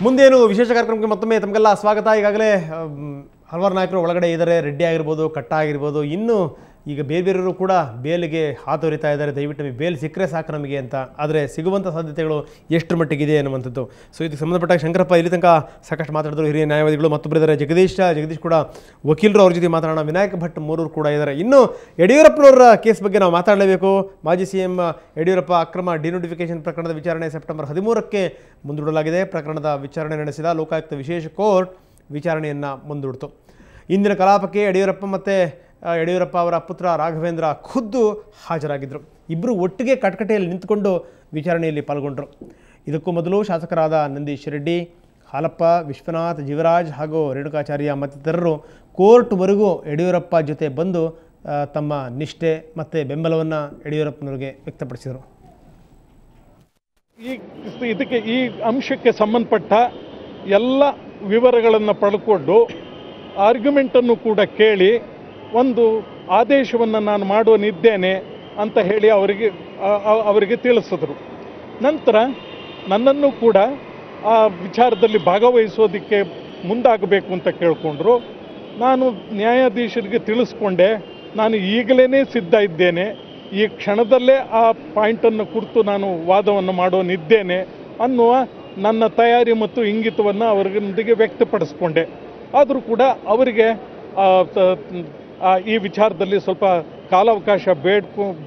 ಮುಂದೇನು ವಿಶೇಷ ಕಾರ್ಯಕ್ರಮಕ್ಕೆ ಮತ್ತೊಮ್ಮೆ ತಮಗೆಲ್ಲ ಸ್ವಾಗತ. ಈಗಾಗಲೇ ಹಲವಾರು ನಾಯಕರು ಒಳಗಡೆ ಇದ್ದಾರೆ. ರೆಡ್ಡಿ ಆಗಿರ್ಬೋದು, ಕಟ್ಟ ಆಗಿರ್ಬೋದು, ಇನ್ನೂ ಈಗ ಬೇರೆ ಬೇರೆಯವರು ಕೂಡ ಬೇಲಿಗೆ ಹಾತೊರಿತಾ ಇದ್ದಾರೆ. ದಯವಿಟ್ಟು ನಮಗೆ ಬೇಲ್ ಸಿಕ್ಕರೆ ಸಾಕು ನಮಗೆ ಅಂತ. ಆದರೆ ಸಿಗುವಂಥ ಸಾಧ್ಯತೆಗಳು ಎಷ್ಟರ ಮಟ್ಟಿಗಿದೆ ಅನ್ನುವಂಥದ್ದು. ಸೊ ಇದಕ್ಕೆ ಸಂಬಂಧಪಟ್ಟ ಶಂಕರಪ್ಪ ಇಲ್ಲಿ ತನಕ ಸಾಕಷ್ಟು ಮಾತಾಡಿದ್ರು. ಹಿರಿಯ ನ್ಯಾಯವಾದಿಗಳು ಮತ್ತೊಬ್ಬರು ಇದ್ದಾರೆ, ಜಗದೀಶ್ ಕೂಡ ವಕೀಲರು, ಅವ್ರ ಜೊತೆ ಮಾತಾಡೋಣ. ವಿನಾಯಕ್ ಭಟ್ ಮೂರೂರು ಕೂಡ ಇದ್ದಾರೆ. ಇನ್ನು ಯಡಿಯೂರಪ್ಪನವರ ಕೇಸ್ ಬಗ್ಗೆ ನಾವು ಮಾತಾಡಲೇಬೇಕು. ಮಾಜಿ CM ಯಡಿಯೂರಪ್ಪ ಅಕ್ರಮ ಡಿನೋಟಿಫಿಕೇಶನ್ ಪ್ರಕರಣದ ವಿಚಾರಣೆ ಸೆಪ್ಟೆಂಬರ್ 13ಕ್ಕೆ ಮುಂದೂಡಲಾಗಿದೆ. ಪ್ರಕರಣದ ವಿಚಾರಣೆ ನಡೆಸಿದ ಲೋಕಾಯುಕ್ತ ವಿಶೇಷ ಕೋರ್ಟ್ ವಿಚಾರಣೆಯನ್ನು ಮುಂದೂಡಿತು. ಇಂದಿನ ಕಲಾಪಕ್ಕೆ ಯಡಿಯೂರಪ್ಪ ಮತ್ತು ಯಡಿಯೂರಪ್ಪ ಅವರ ಪುತ್ರ ರಾಘವೇಂದ್ರ ಖುದ್ದು ಹಾಜರಾಗಿದ್ದರು. ಇಬ್ಬರು ಒಟ್ಟಿಗೆ ಕಟಕಟೆಯಲ್ಲಿ ನಿಂತುಕೊಂಡು ವಿಚಾರಣೆಯಲ್ಲಿ ಪಾಲ್ಗೊಂಡರು. ಇದಕ್ಕೂ ಮೊದಲು ಶಾಸಕರಾದ ನಂದೀಶ್ ರೆಡ್ಡಿ, ಹಾಲಪ್ಪ, ವಿಶ್ವನಾಥ್, ಜೀವರಾಜ್ ಹಾಗೂ ರೇಣುಕಾಚಾರ್ಯ ಮತ್ತಿತರರು ಕೋರ್ಟ್ವರೆಗೂ ಯಡಿಯೂರಪ್ಪ ಜೊತೆ ಬಂದು ತಮ್ಮ ನಿಷ್ಠೆ ಮತ್ತು ಬೆಂಬಲವನ್ನು ಯಡಿಯೂರಪ್ಪನವರಿಗೆ ವ್ಯಕ್ತಪಡಿಸಿದರು. ಈ ಅಂಶಕ್ಕೆ ಸಂಬಂಧಪಟ್ಟ ಎಲ್ಲ ವಿವರಗಳನ್ನು ಪಡ್ಕೊಂಡು ಆರ್ಗ್ಯುಮೆಂಟನ್ನು ಕೂಡ ಕೇಳಿ ಒಂದು ಆದೇಶವನ್ನು ನಾನು ಮಾಡುವನಿದ್ದೇನೆ ಅಂತ ಹೇಳಿ ಅವರಿಗೆ ತಿಳಿಸಿದ್ರು. ನಂತರ ನನ್ನನ್ನು ಕೂಡ ಆ ವಿಚಾರದಲ್ಲಿ ಭಾಗವಹಿಸೋದಕ್ಕೆ ಮುಂದಾಗಬೇಕು ಅಂತ ಕೇಳಿಕೊಂಡ್ರು. ನಾನು ನ್ಯಾಯಾಧೀಶರಿಗೆ ತಿಳಿಸ್ಕೊಂಡೆ, ನಾನು ಈಗಲೇ ಸಿದ್ಧ ಇದ್ದೇನೆ, ಈ ಕ್ಷಣದಲ್ಲೇ ಆ ಪಾಯಿಂಟನ್ನು ಕುರಿತು ನಾನು ವಾದವನ್ನು ಮಾಡೋನಿದ್ದೇನೆ ಅನ್ನುವ ನನ್ನ ತಯಾರಿ ಮತ್ತು ಇಂಗಿತವನ್ನು ಅವರೊಂದಿಗೆ ವ್ಯಕ್ತಪಡಿಸ್ಕೊಂಡೆ. ಆದರೂ ಕೂಡ ಅವರಿಗೆ ಈ ವಿಚಾರದಲ್ಲಿ ಸ್ವಲ್ಪ ಕಾಲಾವಕಾಶ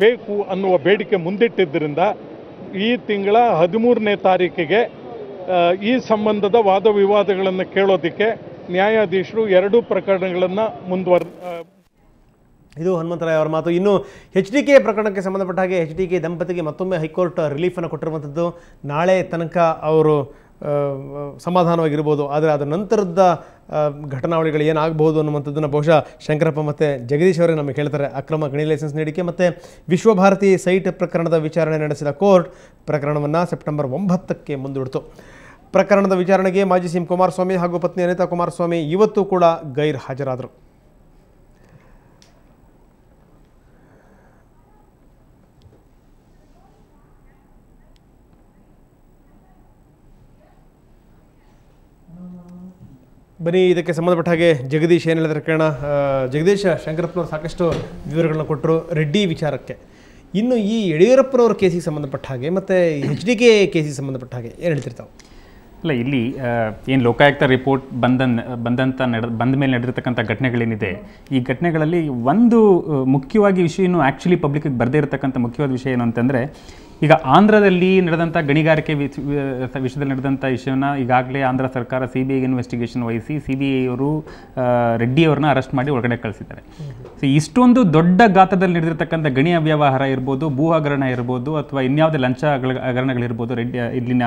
ಬೇಕು ಅನ್ನುವ ಬೇಡಿಕೆ ಮುಂದಿಟ್ಟಿದ್ದರಿಂದ ಈ ತಿಂಗಳ 13ನೇ ತಾರೀಕಿಗೆ ಈ ಸಂಬಂಧದ ವಾದ ವಿವಾದಗಳನ್ನು ಕೇಳೋದಕ್ಕೆ ನ್ಯಾಯಾಧೀಶರು 2 ಪ್ರಕರಣಗಳನ್ನು ಇದು ಹನುಮಂತರಾಯ ಅವರ ಮಾತು. ಇನ್ನು HDK ಪ್ರಕರಣಕ್ಕೆ ಸಂಬಂಧಪಟ್ಟ ಹಾಗೆ HDK ದಂಪತಿಗೆ ಮತ್ತೊಮ್ಮೆ ಹೈಕೋರ್ಟ್ ರಿಲೀಫನ್ನು ಕೊಟ್ಟಿರುವಂಥದ್ದು. ನಾಳೆ ತನಕ ಅವರು ಸಮಾಧಾನವಾಗಿರ್ಬೋದು. ಆದರೆ ಅದರ ನಂತರದ ಘಟನಾವಳಿಗಳು ಏನಾಗಬಹುದು ಅನ್ನುವಂಥದ್ದನ್ನು ಬಹುಶಃ ಶಂಕರಪ್ಪ ಮತ್ತು ಜಗದೀಶ್ ಅವರೇ ನಮಗೆ ಹೇಳ್ತಾರೆ. ಅಕ್ರಮ ಗಣಿ ಲೈಸೆನ್ಸ್ ನೀಡಿಕೆ ಮತ್ತು ವಿಶ್ವಭಾರತಿ ಸೈಟ್ ಪ್ರಕರಣದ ವಿಚಾರಣೆ ನಡೆಸಿದ ಕೋರ್ಟ್ ಪ್ರಕರಣವನ್ನು ಸೆಪ್ಟೆಂಬರ್ 9ಕ್ಕೆ ಮುಂದೂಡಿತು. ಪ್ರಕರಣದ ವಿಚಾರಣೆಗೆ ಮಾಜಿ CM ಕುಮಾರಸ್ವಾಮಿ ಹಾಗೂ ಪತ್ನಿ ಅನಿತಾ ಕುಮಾರಸ್ವಾಮಿ ಇವತ್ತು ಕೂಡ ಗೈರು ಹಾಜರಾದರು. ಬನ್ನಿ ಇದಕ್ಕೆ ಸಂಬಂಧಪಟ್ಟ ಹಾಗೆ ಜಗದೀಶ್ ಏನು ಹೇಳಿದ್ರೆ ಕೇಳೋಣ. ಜಗದೀಶ್, ಶಂಕರಪ್ಪನವರು ಸಾಕಷ್ಟು ವಿವರಗಳನ್ನ ಕೊಟ್ಟರು ರೆಡ್ಡಿ ವಿಚಾರಕ್ಕೆ. ಇನ್ನು ಈ ಯಡಿಯೂರಪ್ಪನವ್ರ ಕೇಸಿಗೆ ಸಂಬಂಧಪಟ್ಟ ಹಾಗೆ ಮತ್ತು HDK ಕೇಸಿಗೆ ಸಂಬಂಧಪಟ್ಟ ಹಾಗೆ ಏನು ಹೇಳ್ತಿರ್ತಾವೆ? ಅಲ್ಲ, ಇಲ್ಲಿ ಏನು ಲೋಕಾಯುಕ್ತ ರಿಪೋರ್ಟ್ ಬಂದ ಮೇಲೆ ನಡೆದಿರ್ತಕ್ಕಂಥ ಘಟನೆಗಳೇನಿದೆ, ಈ ಘಟನೆಗಳಲ್ಲಿ ಒಂದು ಮುಖ್ಯವಾಗಿ ವಿಷಯ ಇನ್ನು ಆ್ಯಕ್ಚುಲಿ ಪಬ್ಲಿಕ್ಗೆ ಬರದೇ ಇರತಕ್ಕಂಥ ಮುಖ್ಯವಾದ ವಿಷಯ ಏನು ಅಂತಂದರೆ, ಈಗ ಆಂಧ್ರದಲ್ಲಿ ನಡೆದಂಥ ಗಣಿಗಾರಿಕೆ ವಿಷಯದಲ್ಲಿ ನಡೆದಂಥ ವಿಷಯವನ್ನು ಈಗಾಗಲೇ ಆಂಧ್ರ ಸರ್ಕಾರ CBI ಇನ್ವೆಸ್ಟಿಗೇಷನ್ ವಹಿಸಿ CBI ಅವರು ರೆಡ್ಡಿ ಅವ್ರನ್ನ ಅರೆಸ್ಟ್ ಮಾಡಿ ಒಳಗಡೆ ಕಳಿಸಿದ್ದಾರೆ. ಸೊ ಇಷ್ಟೊಂದು ದೊಡ್ಡ ಗಾತ್ರದಲ್ಲಿ ನಡೆದಿರ್ತಕ್ಕಂಥ ಗಣಿ ಅವ್ಯವಹಾರ ಇರ್ಬೋದು, ಭೂ ಹಗರಣ ಇರ್ಬೋದು, ಅಥವಾ ಇನ್ಯಾವುದೇ ಲಂಚ ಹಗರಣಗಳಿರ್ಬೋದು, ಇಲ್ಲಿನ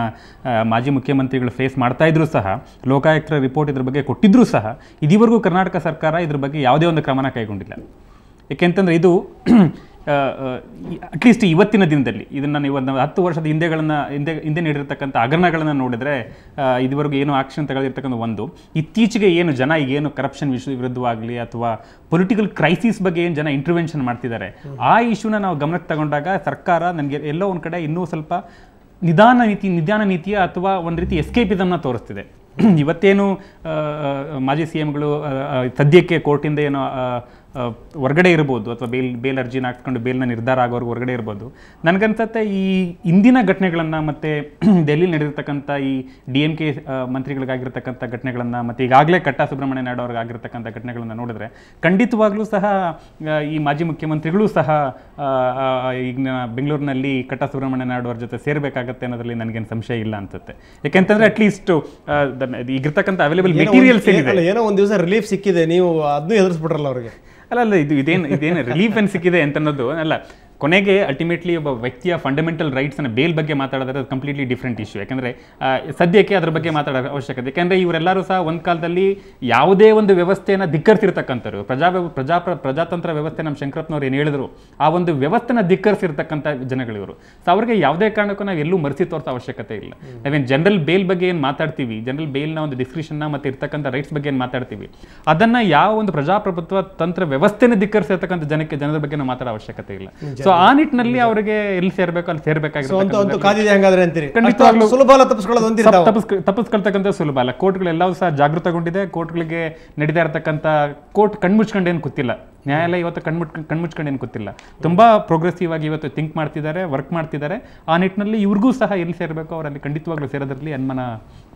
ಮಾಜಿ ಮುಖ್ಯಮಂತ್ರಿಗಳು ಫೇಸ್ ಮಾಡ್ತಾ ಇದ್ರು ಸಹ, ಲೋಕಾಯುಕ್ತರ ರಿಪೋರ್ಟ್ ಇದ್ರ ಬಗ್ಗೆ ಕೊಟ್ಟಿದ್ರೂ ಸಹ ಇದುವರೆಗೂ ಕರ್ನಾಟಕ ಸರ್ಕಾರ ಇದ್ರ ಬಗ್ಗೆ ಯಾವುದೇ ಒಂದು ಕ್ರಮನ ಕೈಗೊಂಡಿಲ್ಲ. ಏಕೆಂತಂದರೆ ಇದು ಅಟ್ಲೀಸ್ಟ್ ಇವತ್ತಿನ ದಿನದಲ್ಲಿ ಇದನ್ನು ನೀವು 10 ವರ್ಷದ ಹಿಂದೆ ನೀಡಿರ್ತಕ್ಕಂಥ ಹಗರಣಗಳನ್ನು ನೋಡಿದರೆ ಇದುವರೆಗೂ ಏನು ಆಕ್ಷನ್ ತಗೊಳ್ಳಿರ್ತಕ್ಕಂಥ ಒಂದು, ಇತ್ತೀಚೆಗೆ ಏನು ಜನ ಈಗೇನು ಕರಪ್ಷನ್ ವಿರುದ್ಧವಾಗಲಿ ಅಥವಾ ಪೊಲಿಟಿಕಲ್ ಕ್ರೈಸಿಸ್ ಬಗ್ಗೆ ಏನು ಜನ ಇಂಟರ್ವೆನ್ಷನ್ ಮಾಡ್ತಿದ್ದಾರೆ, ಆ ಇಶ್ಯೂನ ನಾವು ಗಮನಕ್ಕೆ ತಗೊಂಡಾಗ ಸರ್ಕಾರ ನನಗೆ ಎಲ್ಲೋ ಒಂದು ಕಡೆ ಇನ್ನೂ ಸ್ವಲ್ಪ ನಿಧಾನ ನೀತಿಯ ಅಥವಾ ಒಂದು ರೀತಿ ಎಸ್ಕೇಪಿಸಮ್ನ ತೋರಿಸ್ತಿದೆ. ಇವತ್ತೇನು ಮಾಜಿ CMಗಳು ಸದ್ಯಕ್ಕೆ ಕೋರ್ಟಿಂದ ಏನೋ ಹೊರಗಡೆ ಇರ್ಬೋದು, ಅಥವಾ ಬೇಲ್ ಅರ್ಜಿನ ಹಾಕ್ಕೊಂಡು ಬೇಲ್ನ ನಿರ್ಧಾರ ಆಗೋರ್ಗೆ ಹೊರಗಡೆ ಇರ್ಬೋದು. ನನಗನ್ಸುತ್ತೆ ಈ ಇಂದಿನ ಘಟನೆಗಳನ್ನು ಮತ್ತು ಡೆಲ್ಲಿ ನಡೆದಿರ್ತಕ್ಕಂಥ ಈ DMK ಮಂತ್ರಿಗಳಿಗಾಗಿರ್ತಕ್ಕಂಥ ಘಟನೆಗಳನ್ನು ಮತ್ತು ಈಗಾಗಲೇ ಕಟ್ಟಾ ಸುಬ್ರಹ್ಮಣ್ಯ ನಾಯ್ಡು ಅವ್ರಿಗೆ ಆಗಿರ್ತಕ್ಕಂಥ ಘಟನೆಗಳನ್ನು ನೋಡಿದ್ರೆ ಖಂಡಿತವಾಗ್ಲೂ ಸಹ ಈ ಮಾಜಿ ಮುಖ್ಯಮಂತ್ರಿಗಳು ಸಹ ಈಗ ಬೆಂಗಳೂರಿನಲ್ಲಿ ಕಟ್ಟಾ ಸುಬ್ರಹ್ಮಣ್ಯ ನಾಯ್ಡು ಅವ್ರ ಜೊತೆ ಸೇರಬೇಕಾಗತ್ತೆ ಅನ್ನೋದ್ರಲ್ಲಿ ನನಗೇನು ಸಂಶಯ ಇಲ್ಲ ಅನ್ಸುತ್ತೆ. ಯಾಕೆಂತಂದರೆ ಅಟ್ಲೀಸ್ಟ್ ಈಗಿರ್ತಕ್ಕಂಥ ಅವೈಲೇಬಲ್ ಮೆಟೀರಿಯಲ್ಸ್ ಏನೋ ಒಂದು ದಿವಸ ರಿಲೀಫ್ ಸಿಕ್ಕಿದೆ, ನೀವು ಅದನ್ನೂ ಎದುರಿಸ್ಬಿಟ್ರಲ್ಲ ಅವ್ರಿಗೆ. ಅಲ್ಲ ಇದೇನು ರಿಲೀಫ್ ಏನು ಸಿಕ್ಕಿದೆ ಅಂತ ಅನ್ನೋದು ಅಲ್ಲ. ಕೊನೆಗೆ ಅಲ್ಟಿಮೇಟ್ಲಿ ಒಬ್ಬ ವ್ಯಕ್ತಿಯ ಫಂಡಮೆಂಟಲ್ ರೈಟ್ಸನ್ನು ಬೇಲ್ ಬಗ್ಗೆ ಮಾತಾಡೋದ್ರೆ ಅದು ಕಂಪ್ಲೀಟ್ಲಿ ಡಿಫ್ರೆಂಟ್ ಇಶ್ಯೂ. ಯಾಕಂದರೆ ಸದ್ಯಕ್ಕೆ ಅದ್ರ ಬಗ್ಗೆ ಮಾತಾಡೋ ಅವಶ್ಯಕತೆ. ಯಾಕೆಂದರೆ ಇವರೆಲ್ಲರೂ ಸಹ ಒಂದು ಕಾಲದಲ್ಲಿ ಯಾವುದೇ ಒಂದು ವ್ಯವಸ್ಥೆಯನ್ನು ಧಿಕ್ಕರಿಸಿರ್ತಕ್ಕಂಥವ್ರು, ಪ್ರಜಾತಂತ್ರ ವ್ಯವಸ್ಥೆ ನಮ್ಮ ಶಂಕರಪ್ಪನವ್ರು ಏನು ಹೇಳಿದ್ರು ಆ ಒಂದು ವ್ಯವಸ್ಥೆನ ಧಿಕ್ಕರಿಸಿರ್ತಕ್ಕಂಥ ಜನಗಳಿವರು. ಸೊ ಅವ್ರಿಗೆ ಯಾವುದೇ ಕಾರಣಕ್ಕೂ ನಾವು ಎಲ್ಲೂ ಮರೆಸಿ ತೋರಿಸೋ ಅವಶ್ಯಕತೆ ಇಲ್ಲ. ನಾವೇನು ಜನರಲ್ ಬೇಲ್ ಬಗ್ಗೆ ಏನು ಮಾತಾಡ್ತೀವಿ, ಜನರಲ್ ಬೇಲ್ನ ಒಂದು ಡಿಸ್ಕ್ರಿಷನ್ನ ಮತ್ತು ಇರ್ತಕ್ಕಂಥ ರೈಟ್ಸ್ ಬಗ್ಗೆ ಏನು ಮಾತಾಡ್ತೀವಿ, ಅದನ್ನು ಯಾವ ಒಂದು ಪ್ರಜಾಪ್ರಭುತ್ವ ತಂತ್ರ ವ್ಯವಸ್ಥೆನ ಧಿಕ್ಕರಿಸಿರ್ತಕ್ಕಂಥ ಜನರ ಬಗ್ಗೆ ನಾವು ಮಾತಾಡೋ ಅವಶ್ಯಕತೆ ಇಲ್ಲ. ಸೊ ಆ ನಿಟ್ಟಿನಲ್ಲಿ ಅವರಿಗೆ ಎಲ್ಲಿ ಸೇರ್ಬೇಕು ಅಲ್ಲಿ ಸೇರ್ಬೇಕಾಗಿರುತ್ತೆ. ಕಾದಿದೆ ಹಂಗಾದ್ರೆ ಅಂತೀರಿ. ಖಂಡಿತವಾಗ್ಲೂ ಸುಲಭ ಅಲ್ಲ ತಪ್ಪಿಸ್ಕೊಳ್ಳೋದು, ತಪ್ಪಿಸ್ಕೊಳ್ತಕ್ಕಂಥ ಸುಲಭ ಅಲ್ಲ. ಕೋರ್ಟ್ಗಳೆಲ್ಲವೂ ಸಹ ಜಾಗೃತಗೊಂಡಿದೆ. ಕೋರ್ಟ್ಗಳಿಗೆ ನಡೀತಾ ಇರತಕ್ಕಂಥ ಕೋರ್ಟ್ ಕಣ್ಮುಚ್ಕೊಂಡೇನು ಗೊತ್ತಿಲ್ಲ, ನ್ಯಾಯಾಲಯ ಇವತ್ತು ಕಣ್ಮುಚ್ಕೊಂಡೇನು ಗೊತ್ತಿಲ್ಲ. ತುಂಬಾ ಪ್ರೋಗ್ರೆಸಿವ್ ಆಗಿ ಇವತ್ತು ಥಿಂಕ್ ಮಾಡ್ತಿದ್ದಾರೆ, ವರ್ಕ್ ಮಾಡ್ತಿದ್ದಾರೆ. ಆ ನಿಟ್ಟಿನಲ್ಲಿ ಇವ್ರಿಗೂ ಸಹ ಎಲ್ಲಿ ಸೇರಬೇಕು ಅವರಲ್ಲಿ ಖಂಡಿತವಾಗ್ಲೂ ಸೇರೋದ್ರಲ್ಲಿ ಅನುಮಾನ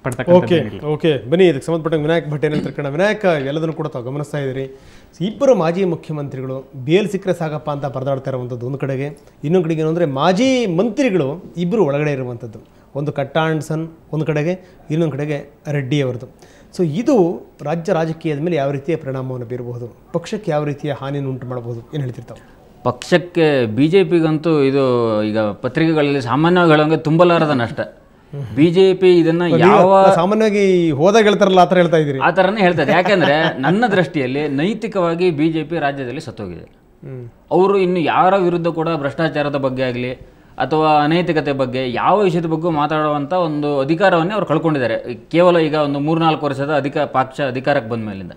ಪಡ್ತಕ್ಕಂಥ. ಓಕೆ, ಬನ್ನಿ ಇದಕ್ಕೆ ಸಂಬಂಧಪಟ್ಟ ವಿನಾಯಕ್ ಭಟ್ ಏನಂತ ಕಣ. ವಿನಾಯಕ್, ಎಲ್ಲದನ್ನು ಕೂಡ ತಾವು ಗಮನಿಸ್ತಾ ಇದ್ದೀರಿ. ಇಬ್ಬರು ಮಾಜಿ ಮುಖ್ಯಮಂತ್ರಿಗಳು ಬೇಲ್ ಸಿಕ್ಕರೆ ಸಾಕಪ್ಪ ಅಂತ ಪರದಾಡ್ತಾ ಇರುವಂಥದ್ದು ಒಂದು ಕಡೆಗೆ, ಇನ್ನೊಂದು ಕಡೆಗೆ ಏನು ಅಂದರೆ ಮಾಜಿ ಮಂತ್ರಿಗಳು ಇಬ್ಬರು ಒಳಗಡೆ ಇರುವಂಥದ್ದು. ಒಂದು ಕಟ್ಟಾಂಡ್ಸನ್ ಒಂದು ಕಡೆಗೆ, ಇನ್ನೊಂದು ಕಡೆಗೆ ರೆಡ್ಡಿ ಅವರದು. ಸೊ ಇದು ರಾಜ್ಯ ರಾಜಕೀಯದ ಮೇಲೆ ಯಾವ ರೀತಿಯ ಪರಿಣಾಮವನ್ನು ಬೀರಬಹುದು, ಪಕ್ಷಕ್ಕೆ ಯಾವ ರೀತಿಯ ಹಾನಿಯನ್ನು ಉಂಟು ಮಾಡಬಹುದು, ಏನು ಹೇಳ್ತಿರ್ತಾವೆ? ಪಕ್ಷಕ್ಕೆ BJPಗಂತೂ ಇದು ಈಗ ಪತ್ರಿಕೆಗಳಲ್ಲಿ ಸಾಮಾನ್ಯವಾಗಿ ಹೇಳೋಂಗೆ ತುಂಬಲಾರದ ನಷ್ಟ. BJP ಇದನ್ನ ಯಾವ ಸಾಮಾನ್ಯವಾಗಿ ಹೋದಾಗ ಹೇಳ್ತಾರಲ್ಲ ಆ ಥರ ಹೇಳ್ತಾ ಇದ್ದೀರಿ? ಆ ಥರನೇ ಹೇಳ್ತಾರೆ. ಯಾಕೆಂದರೆ ನನ್ನ ದೃಷ್ಟಿಯಲ್ಲಿ ನೈತಿಕವಾಗಿ BJP ರಾಜ್ಯದಲ್ಲಿ ಸತ್ತೋಗಿದೆ. ಅವರು ಇನ್ನು ಯಾರ ವಿರುದ್ಧ ಕೂಡ ಭ್ರಷ್ಟಾಚಾರದ ಬಗ್ಗೆ ಆಗಲಿ ಅಥವಾ ಅನೈತಿಕತೆ ಬಗ್ಗೆ ಯಾವ ವಿಷಯದ ಬಗ್ಗೆ ಮಾತಾಡುವಂಥ ಒಂದು ಅಧಿಕಾರವನ್ನೇ ಅವ್ರು ಕಳ್ಕೊಂಡಿದ್ದಾರೆ. ಕೇವಲ ಈಗ ಒಂದು 3-4 ವರ್ಷದ ಪಕ್ಷ ಅಧಿಕಾರಕ್ಕೆ ಬಂದ ಮೇಲಿಂದ.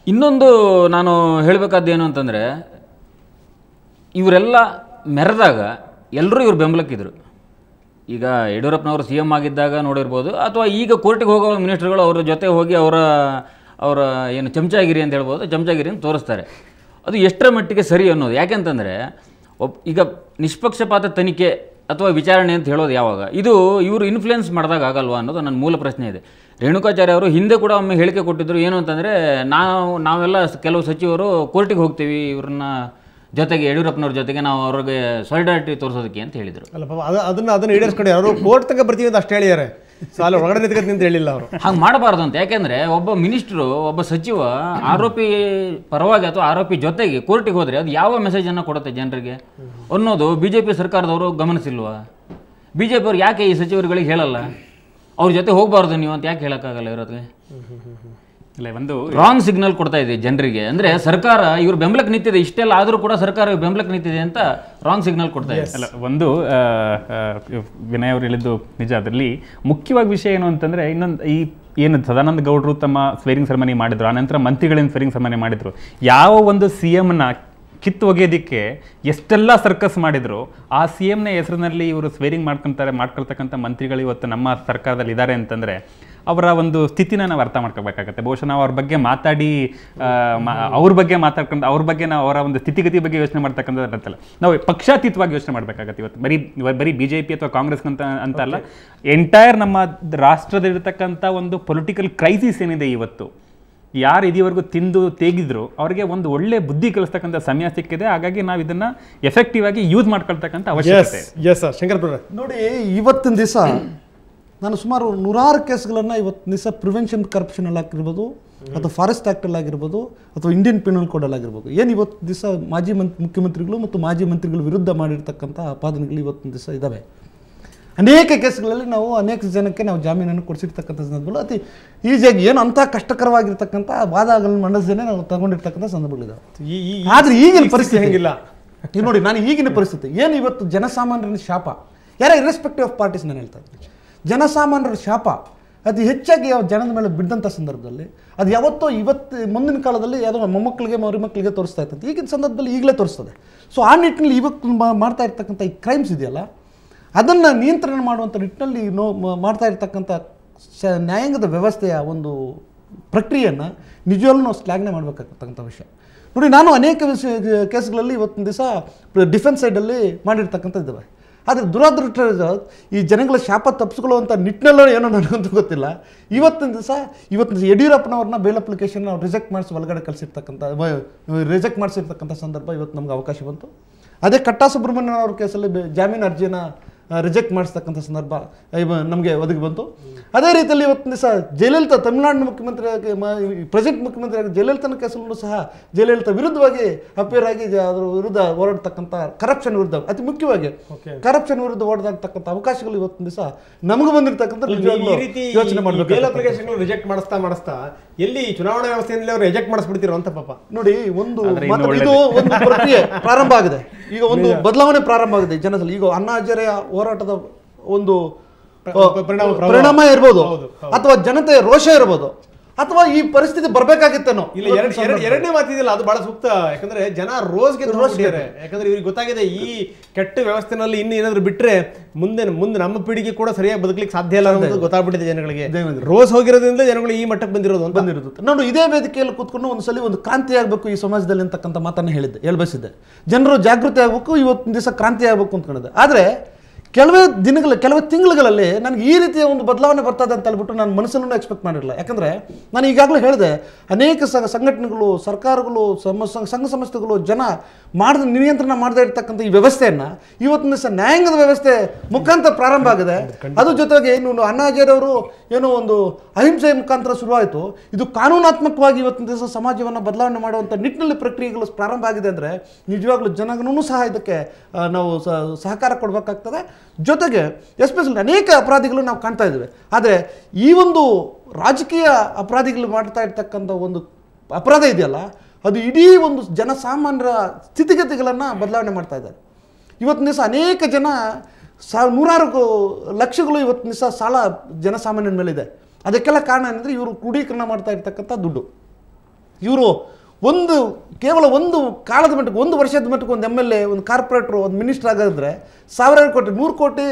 ಇನ್ನೊಂದು ನಾನು ಹೇಳಬೇಕಾದ್ದೇನು ಅಂತಂದರೆ, ಇವರೆಲ್ಲ ಮೆರೆದಾಗ ಎಲ್ಲರೂ ಇವ್ರು ಬೆಂಬಲಕ್ಕಿದ್ರು. ಈಗ ಯಡಿಯೂರಪ್ಪನವರು CM ಆಗಿದ್ದಾಗ ನೋಡಿರ್ಬೋದು, ಅಥವಾ ಈಗ ಕೋರ್ಟಿಗೆ ಹೋಗೋ ಮಿನಿಸ್ಟರ್ಗಳು ಅವರ ಜೊತೆ ಹೋಗಿ ಅವರ ಏನು ಚಮಚಾಗಿರಿ ಅಂತ ಹೇಳ್ಬೋದು, ಚಮಚಾಗಿರಿಯನ್ನು ತೋರಿಸ್ತಾರೆ. ಅದು ಎಷ್ಟರ ಮಟ್ಟಿಗೆ ಸರಿ ಅನ್ನೋದು. ಯಾಕೆಂತಂದರೆ ಈಗ ನಿಷ್ಪಕ್ಷಪಾತ ತನಿಖೆ ಅಥವಾ ವಿಚಾರಣೆ ಅಂತ ಹೇಳೋದು ಯಾವಾಗ, ಇದು ಇವರು ಇನ್ಫ್ಲುಯೆನ್ಸ್ ಮಾಡಿದಾಗ ಆಗಲ್ವಾ ಅನ್ನೋದು ನನ್ನ ಮೂಲ ಪ್ರಶ್ನೆ ಇದೆ. ರೇಣುಕಾಚಾರ್ಯ ಅವರು ಹಿಂದೆ ಕೂಡ ಒಮ್ಮೆ ಹೇಳಿಕೆ ಕೊಟ್ಟಿದ್ದರು. ಏನು ಅಂತಂದರೆ, ನಾವೆಲ್ಲ ಕೆಲವು ಸಚಿವರು ಕೋರ್ಟಿಗೆ ಹೋಗ್ತೀವಿ ಇವ್ರನ್ನ ಜೊತೆಗೆ, ಯಡಿಯೂರಪ್ಪನವ್ರ ಜೊತೆಗೆ ನಾವು ಅವ್ರಿಗೆ ಸಾಲಿಡಾರಿಟಿ ತೋರಿಸೋದಕ್ಕೆ ಅಂತ ಹೇಳಿದರು. ಅಲ್ಲ ಪಾಪ ಅದನ್ನು ಈಡೇರಿಸ್ಕೊಂಡು ಅವರು ಕೋರ್ಟ್ ತನಕ ಬರ್ತೀವಿ ಅಂತ ಅಷ್ಟು ಹೇಳಿದ್ದಾರೆ. ಸೊ ಅಲ್ಲಿ ಒಳಗಡೆ ನಿಂತ್ಕೊಂಡು ನಿಂತ ಹೇಳಿಲ್ಲ ಅವರು. ಹಾಗೆ ಮಾಡಬಾರ್ದು ಅಂತ. ಯಾಕೆಂದರೆ ಒಬ್ಬ ಮಿನಿಸ್ಟ್ರು, ಒಬ್ಬ ಸಚಿವ ಆರೋಪಿ ಪರವಾಗಿ ಅಥವಾ ಆರೋಪಿ ಜೊತೆಗೆ ಕೋರ್ಟಿಗೆ ಹೋದರೆ ಅದು ಯಾವ ಮೆಸೇಜನ್ನು ಕೊಡುತ್ತೆ ಜನರಿಗೆ ಅನ್ನೋದು BJP ಸರ್ಕಾರದವರು ಗಮನಿಸಿಲ್ವಾ? BJP ಅವ್ರು ಯಾಕೆ ಈ ಸಚಿವರುಗಳಿಗೆ ಹೇಳಲ್ಲ, ಅವ್ರ ಜೊತೆ ಹೋಗಬಾರ್ದು ನೀವು ಅಂತ ಯಾಕೆ ಹೇಳೋಕ್ಕಾಗಲ್ಲ ಇರೋದಕ್ಕೆ? ಒಂದು ರಾಂಗ್ ಸಿಗ್ನಲ್ ಕೊಡ್ತಾ ಇದೆ ಜನರಿಗೆ. ಅಂದರೆ ಸರ್ಕಾರ ಇವ್ರ ಬೆಂಬಲಕ್ಕೆ ನಿಂತಿದೆ, ಇಷ್ಟೆಲ್ಲ ಆದರೂ ಕೂಡ ಸರ್ಕಾರ ಬೆಂಬಲಕ್ಕೆ ನಿಂತಿದೆ ಅಂತ ರಾಂಗ್ ಸಿಗ್ನಲ್ ಕೊಡ್ತಾ ಇದೆ. ಅಲ್ಲ, ಒಂದು ವಿನಯ್ ಅವರು ಹೇಳಿದ್ದು ನಿಜ. ಅದರಲ್ಲಿ ಮುಖ್ಯವಾಗಿ ವಿಷಯ ಏನು ಅಂತಂದರೆ, ಇನ್ನೊಂದು ಈ ಏನು ಸದಾನಂದ ಗೌಡರು ತಮ್ಮ ಸ್ವೇರಿಂಗ್ ಸೆರೆಮನಿ ಮಾಡಿದ್ರು, ಆನಂತರ ಮಂತ್ರಿಗಳಿಂದ ಸ್ವೇರಿಂಗ್ ಸೆರೆಮನಿ ಮಾಡಿದ್ರು. ಯಾವ ಒಂದು CMನ ಕಿತ್ತು ಒಗೆಯೋದಕ್ಕೆ ಎಷ್ಟೆಲ್ಲ ಸರ್ಕಸ್ ಮಾಡಿದ್ರು, ಆ CMನ ಹೆಸರಿನಲ್ಲಿ ಇವರು ಸ್ವೇರಿಂಗ್ ಮಾಡ್ಕೊಳ್ತಕ್ಕಂಥ ಮಂತ್ರಿಗಳು ಇವತ್ತು ನಮ್ಮ ಸರ್ಕಾರದಲ್ಲಿ ಇದ್ದಾರೆ ಅಂತಂದರೆ ಅವರ ಒಂದು ಸ್ಥಿತಿನ ನಾವು ಅರ್ಥ ಮಾಡ್ಕೋಬೇಕಾಗತ್ತೆ. ಬಹುಶಃ ನಾವು ಅವ್ರ ಬಗ್ಗೆ ಮಾತಾಡಿ ಅವ್ರ ಬಗ್ಗೆ ನಾವು ಅವರ ಒಂದು ಸ್ಥಿತಿಗತಿ ಬಗ್ಗೆ ಯೋಚನೆ ಮಾಡ್ತಕ್ಕಂಥದ್ದಲ್ಲ, ನಾವು ಪಕ್ಷಾತೀತವಾಗಿ ಯೋಚನೆ ಮಾಡಬೇಕಾಗತ್ತೆ. ಇವತ್ತು ಬರೀ BJP ಅಥವಾ ಕಾಂಗ್ರೆಸ್ ಅಂತ ಅಲ್ಲ, ಎಂಟೈರ್ ನಮ್ಮ ರಾಷ್ಟ್ರದಲ್ಲಿರ್ತಕ್ಕಂಥ ಒಂದು ಪೊಲಿಟಿಕಲ್ ಕ್ರೈಸಿಸ್ ಏನಿದೆ ಇವತ್ತು, ಯಾರು ಇದುವರೆಗೂ ತಿಂದು ತೇಗಿದ್ರು ಅವರಿಗೆ ಒಂದು ಒಳ್ಳೆ ಬುದ್ಧಿ ಕಲಿಸ್ತಕ್ಕಂಥ ಸಮಯ ಸಿಕ್ಕಿದೆ. ಹಾಗಾಗಿ ನಾವು ಇದನ್ನ ಎಫೆಕ್ಟಿವ್ ಆಗಿ ಯೂಸ್ ಮಾಡ್ಕೊಳ್ತಕ್ಕಂಥ ಅವಶ್ಯಕತೆ. ಶಂಕರ್ ನೋಡಿ, ಇವತ್ತಿನ ದಿವಸ ನಾನು ಸುಮಾರು 100 ಕೇಸ್ಗಳನ್ನು ಇವತ್ತಿನ ದಿವಸ ಪ್ರಿವೆನ್ಷನ್ ಕರಪ್ಷನಲ್ಲಿ ಆಗಿರ್ಬೋದು, ಅಥವಾ ಫಾರೆಸ್ಟ್ ಆ್ಯಕ್ಟಲ್ಲಿ ಆಗಿರ್ಬೋದು, ಅಥವಾ ಇಂಡಿಯನ್ ಪೆನಲ್ ಕೋಡಲ್ಲಿ ಆಗಿರ್ಬೋದು, ಏನು ಇವತ್ತು ದಿವಸ ಮಾಜಿ ಮುಖ್ಯಮಂತ್ರಿಗಳು ಮತ್ತು ಮಾಜಿ ಮಂತ್ರಿಗಳ ವಿರುದ್ಧ ಮಾಡಿರ್ತಕ್ಕಂಥ ಆಪಾದನೆಗಳು ಇವತ್ತಿನ ದಿವಸ ಇದ್ದಾವೆ. ಅನೇಕ ಕೇಸ್ಗಳಲ್ಲಿ ನಾವು ಅನೇಕ ಜನಕ್ಕೆ ನಾವು ಜಾಮೀನನ್ನು ಕೊಡಿಸಿರ್ತಕ್ಕಂಥ ಸಂದರ್ಭಗಳು ಅತಿ ಈಸಿಯಾಗಿ ಏನು ಅಂಥ ಕಷ್ಟಕರವಾಗಿರ್ತಕ್ಕಂಥ ವಾದಗಳನ್ನು ಮಂಡಿಸದೇ ನಾವು ತಗೊಂಡಿರ್ತಕ್ಕಂಥ ಸಂದರ್ಭಗಳಿದ್ದಾವೆ. ಆದರೆ ಈಗಿನ ಪರಿಸ್ಥಿತಿ ಹೆಂಗಿಲ್ಲ. ಈಗ ನೋಡಿ, ನಾನು ಈಗಿನ ಪರಿಸ್ಥಿತಿ ಏನು, ಇವತ್ತು ಜನಸಾಮಾನ್ಯರ ಶಾಪ, ಇರ್ರೆಸ್ಪೆಕ್ಟಿವ್ ಆಫ್ ಪಾರ್ಟೀಸ್ ನಾನು ಹೇಳ್ತಾ ಇದ್ದೀನಿ, ಜನಸಾಮಾನ್ಯರ ಶಾಪ ಅತಿ ಹೆಚ್ಚಾಗಿ ಜನದ ಮೇಲೆ ಬಿದ್ದಂಥ ಸಂದರ್ಭದಲ್ಲಿ ಅದು ಯಾವತ್ತೋ ಮುಂದಿನ ಕಾಲದಲ್ಲಿ ಯಾವುದೋ ಮೊಮ್ಮಕ್ಕಳಿಗೆ ಮರಿಮಕ್ಕಳಿಗೆ ತೋರಿಸ್ತಾ ಇರ್ತದೆ, ಈಗಿನ ಸಂದರ್ಭದಲ್ಲಿ ಈಗಲೇ ತೋರಿಸ್ತದೆ. ಸೊ ಆ ನಿಟ್ಟಿನಲ್ಲಿ ಇವತ್ತು ಮಾಡ್ತಾ ಇರ್ತಕ್ಕಂಥ ಈ ಕ್ರೈಮ್ಸ್ ಇದೆಯಲ್ಲ, ಅದನ್ನು ನಿಯಂತ್ರಣ ಮಾಡುವಂಥ ನಿಟ್ಟಿನಲ್ಲಿ ಮಾಡ್ತಾ ಇರ್ತಕ್ಕಂಥ ನ್ಯಾಯಾಂಗದ ವ್ಯವಸ್ಥೆಯ ಒಂದು ಪ್ರಕ್ರಿಯೆಯನ್ನು ನಿಜವಾಗ್ಲೂ ನಾವು ಶ್ಲಾಘನೆ ಮಾಡಬೇಕಾಗ್ತಕ್ಕಂಥ ವಿಷಯ. ನೋಡಿ, ನಾನು ಅನೇಕ ಕೇಸ್ಗಳಲ್ಲಿ ಇವತ್ತಿನ ದಿವಸ ಡಿಫೆನ್ಸ್ ಸೈಡಲ್ಲಿ ಮಾಡಿರ್ತಕ್ಕಂಥದ್ದು. ಆದರೆ ದುರಾದೃಷ್ಟ ಈ ಜನಗಳ ಶಾಪ ತಪ್ಪಿಸ್ಕೊಳ್ಳುವಂಥ ನಿಟ್ಟಿನಲ್ಲೋ ಏನೋ ನನಗಂತೂ ಗೊತ್ತಿಲ್ಲ. ಇವತ್ತಿನ ದಿವಸ ಯಡಿಯೂರಪ್ಪನವ್ರನ್ನ ಬೇಲ್ ಅಪ್ಲಿಕೇಶನ್ ನಾವು ರಿಜೆಕ್ಟ್ ಮಾಡಿಸಿರ್ತಕ್ಕಂಥ ಸಂದರ್ಭ ಇವತ್ತು ನಮ್ಗೆ ಅವಕಾಶ ಬಂತು. ಅದೇ ಕಟ್ಟಾ ಸುಬ್ರಹ್ಮಣ್ಯನ್ ಅವ್ರ ಕೇಸಲ್ಲಿ ಜಾಮೀನು ಅರ್ಜಿನ ರಿಜೆಕ್ಟ್ ಮಾಡಿಸ್ತಕ್ಕಂಥ ಸಂದರ್ಭ ನಮಗೆ ಒದಗಿ ಬಂತು. ಅದೇ ರೀತಿಯಲ್ಲಿ ಇವತ್ತಿನ ದಿವಸ ಜಯಲಲಿತಾ, ತಮಿಳುನಾಡಿನ ಮುಖ್ಯಮಂತ್ರಿಯಾಗಿ ಪ್ರೆಸೆಂಟ್ ಮುಖ್ಯಮಂತ್ರಿಯಾಗಿ ಜಯಲಲಿತನ ಕೇಸಲ್ಲೂ ಸಹ ಜಯಲಲಿತಾ ವಿರುದ್ಧವಾಗಿ ಅಪೇರ್ ಆಗಿ ಅದರ ವಿರುದ್ಧ ಹೋರಾಡ್ತಕ್ಕಂಥ ಕರಪ್ಷನ್ ವಿರುದ್ಧ, ಅತಿ ಮುಖ್ಯವಾಗಿ ಕರಪ್ಷನ್ ವಿರುದ್ಧ ಹೋರಾಡ್ತಕ್ಕಂಥ ಅವಕಾಶಗಳು ಇವತ್ತಿನ ದಿವಸ ನಮಗೂ ಬಂದಿರತಕ್ಕಂಥ ಯೋಚನೆ ಮಾಡಬೇಕು. ರಿಜೆಕ್ಟ್ ಮಾಡಿಸ್ತಾ ಎಲ್ಲಿ ಚುನಾವಣಾ ವ್ಯವಸ್ಥೆಯಲ್ಲಿ ಅವರು ರಿಜೆಕ್ಟ್ ಮಾಡಿಸ್ಬಿಡ್ತಿರೋ ಅಂತ ಪಾಪ. ನೋಡಿ, ಇದು ಒಂದು ಪ್ರಕ್ರಿಯೆ ಪ್ರಾರಂಭ ಆಗಿದೆ. ಈಗ ಒಂದು ಬದಲಾವಣೆ ಪ್ರಾರಂಭ ಆಗಿದೆ ಜನರಲ್ಲಿ. ಈಗ ಅಣ್ಣಾ ಹಜಾರೆ ಹೋರಾಟದ ಒಂದು ಪರಿಣಾಮ ಇರ್ಬೋದು, ಅಥವಾ ಜನತೆಯ ರೋಷ ಇರ್ಬೋದು. ಅಥವಾ ಈ ಪರಿಸ್ಥಿತಿ ಬರ್ಬೇಕಾಗಿತ್ತೇನೋ? ಇಲ್ಲ, ಎರಡನೇ ಮಾತಿದಿಲ್ಲ, ಅದು ಬಹಳ ಸೂಕ್ತ. ಯಾಕಂದ್ರೆ ಜನ ರೋಸ್ಗೆ ರೋಸ್ಗಿದ್ದಾರೆ. ಯಾಕಂದ್ರೆ ಇವ್ರಿಗೆ ಗೊತ್ತಾಗಿದೆ ಈ ಕೆಟ್ಟ ವ್ಯವಸ್ಥೆನಲ್ಲಿ ಇನ್ನು ಏನಾದ್ರು ಬಿಟ್ರೆ ಮುಂದೆ ನಮ್ಮ ಪೀಳಿಗೆ ಕೂಡ ಸರಿಯಾಗಿ ಬದುಕಲಿಕ್ಕೆ ಸಾಧ್ಯ ಇಲ್ಲ ಅನ್ನೋದು ಗೊತ್ತಾಗ್ಬಿಟ್ಟಿದೆ ಜನಗಳಿಗೆ. ರೋಸ್ ಹೋಗಿರೋದ್ರಿಂದ ಜನಗಳು ಈ ಮಟ್ಟಕ್ಕೆ ಬಂದಿರೋದು. ನಾನು ಇದೇ ವೇದಿಕೆಯಲ್ಲಿ ಕೂತ್ಕೊಂಡು ಒಂದ್ಸಲಿ ಒಂದು ಕ್ರಾಂತಿ ಆಗ್ಬೇಕು ಈ ಸಮಾಜದಲ್ಲಿ ಅಂತಕ್ಕಂಥ ಮಾತನ್ನ ಹೇಳ್ಬಯಸಿದ್ದೆ. ಜನರು ಜಾಗೃತಿ ಆಗ್ಬೇಕು, ಇವತ್ತಿನ ದಿವಸ ಕ್ರಾಂತಿ ಆಗ್ಬೇಕು ಅಂದ್ಕೊಂಡಿದ್ದೆ. ಆದ್ರೆ ಕೆಲವೇ ತಿಂಗಳುಗಳಲ್ಲಿ ನನಗೆ ಈ ರೀತಿಯ ಒಂದು ಬದಲಾವಣೆ ಬರ್ತದೆ ಅಂತ ಹೇಳ್ಬಿಟ್ಟು ನಾನು ಮನಸ್ಸಲ್ಲೂ ಎಕ್ಸ್ಪೆಕ್ಟ್ ಮಾಡಿರಲಿಲ್ಲ. ಯಾಕಂದರೆ ನಾನು ಈಗಾಗಲೇ ಹೇಳಿದೆ, ಅನೇಕ ಸಂಘಟನೆಗಳು, ಸರ್ಕಾರಗಳು, ಸಂಘ ಸಂಸ್ಥೆಗಳು ಜನ ನಿಯಂತ್ರಣ ಮಾಡದೇ ಇರ್ತಕ್ಕಂಥ ಈ ವ್ಯವಸ್ಥೆಯನ್ನು ಇವತ್ತಿನ ದಿವಸ ನ್ಯಾಯಾಂಗದ ವ್ಯವಸ್ಥೆ ಮುಖಾಂತರ ಪ್ರಾರಂಭ ಆಗಿದೆ. ಅದ್ರ ಜೊತೆಗೆ ಏನು ಅಣ್ಣಾಜಿಯವರು ಏನೋ ಒಂದು ಅಹಿಂಸೆಯ ಮುಖಾಂತರ ಶುರುವಾಯಿತು, ಇದು ಕಾನೂನಾತ್ಮಕವಾಗಿ ಇವತ್ತಿನ ದಿವಸ ಸಮಾಜವನ್ನು ಬದಲಾವಣೆ ಮಾಡುವಂಥ ನಿಟ್ಟಿನಲ್ಲಿ ಪ್ರಕ್ರಿಯೆಗಳು ಪ್ರಾರಂಭ ಆಗಿದೆ. ಅಂದರೆ ನಿಜವಾಗ್ಲೂ ಜನಗಳೂ ಸಹ ಇದಕ್ಕೆ ನಾವು ಸಹಕಾರ ಕೊಡಬೇಕಾಗ್ತದೆ. ಜೊತೆಗೆ ಎಸ್ಪೆಷಲಿ ಅನೇಕ ಅಪರಾಧಿಗಳು ನಾವು ಕಾಣ್ತಾ ಇದ್ದೇವೆ. ಆದರೆ ಈ ಒಂದು ರಾಜಕೀಯ ಅಪರಾಧಿಗಳು ಮಾಡ್ತಾ ಇರ್ತಕ್ಕಂಥ ಒಂದು ಅಪರಾಧ ಇದೆಯಲ್ಲ, ಅದು ಇಡೀ ಒಂದು ಜನಸಾಮಾನ್ಯರ ಸ್ಥಿತಿಗತಿಗಳನ್ನು ಬದಲಾವಣೆ ಮಾಡ್ತಾ ಇದ್ದಾರೆ. ಇವತ್ತಿನ ದಿವಸ ಅನೇಕ ಜನ ನೂರಾರು ಲಕ್ಷಗಳು ಇವತ್ತಿನ ದಿವಸ ಸಾಲ ಜನಸಾಮಾನ್ಯರ ಮೇಲಿದೆ. ಅದಕ್ಕೆಲ್ಲ ಕಾರಣ ಏನಂದರೆ ಇವರು ಕ್ರೋಢೀಕರಣ ಮಾಡ್ತಾ ಇರ್ತಕ್ಕಂಥ ದುಡ್ಡು. ಇವರು ಕೇವಲ ಒಂದು ಕಾಲದ ಮಟ್ಟಕ್ಕೆ, ಒಂದು ವರ್ಷದ ಮಟ್ಟಕ್ಕೆ ಒಂದು MLA, ಒಂದು ಕಾರ್ಪೊರೇಟ್ರು, ಒಂದು ಮಿನಿಸ್ಟರ್ ಆಗೋದ್ರೆ ಸಾವಿರಾರು ಕೋಟಿ, 100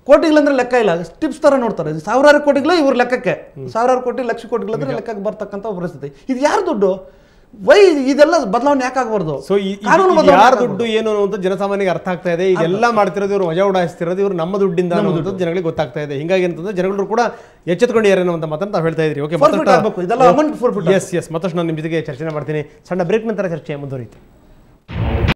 ಕೋಟಿಗಳಂದ್ರೆ ಲೆಕ್ಕ ಇಲ್ಲ, ಟಿಪ್ಸ್ ಥರ ನೋಡ್ತಾರೆ. ಸಾವಿರಾರು ಕೋಟಿಗಳೇ ಇವ್ರ ಲೆಕ್ಕಕ್ಕೆ, ಸಾವಿರಾರು ಕೋಟಿ, ಲಕ್ಷ ಕೋಟಿಗಳಂದ್ರೆ ಲೆಕ್ಕಕ್ಕೆ ಬರ್ತಕ್ಕಂಥ ಪರಿಸ್ಥಿತಿ. ಇದು ಯಾರು ದುಡ್ಡು? ಇದೆಲ್ಲ ಬದಲಾವಣೆ ಯಾಕಾಗಬಾರ್ದು? ಸೊ ಯಾರ ದುಡ್ಡು ಏನು ಅನ್ನುವಂಥ ಜನಸಾಮಾನ್ಯರಿಗೆ ಅರ್ಥ ಆಗ್ತಾ ಇದೆ. ಇದೆಲ್ಲ ಮಾಡ್ತಿರೋದು ಇವರು ಮಜಾ ಉಡಾಯಿಸ್ತಿರೋದು ಇವರು ನಮ್ಮ ದುಡ್ಡಿಂದ ಅನ್ನೋದು ಜನಗಳಿಗೆ ಗೊತ್ತಾಗ್ತಾ ಇದೆ. ಹಿಂಗಾಗಿ ಅಂತಂದ್ರೆ ಜನಗಳು ಕೂಡ ಎಚ್ಚೆತ್ಕೊಂಡಿದ್ದಾರೆ ಅನ್ನುವಂಥ ಮಾತನ್ನು ತಾವು ಹೇಳ್ತಾ ಇದ್ರಿ. ಓಕೆ, ಇದೆಲ್ಲ ಅಮೌಂಟ್ ಫೋರ್ಫಿಟ್. ಎಸ್ ಮತ್ತಷ್ಟು ನಾನು ನಿಮ್ಮ ಜೊತೆಗೆ ಚರ್ಚೆ ಮಾಡ್ತೀನಿ. ಸಣ್ಣ ಬ್ರೇಕ್ ನಂತರ ಚರ್ಚೆ ಮುಂದುವರಿಯುತ್ತೆ.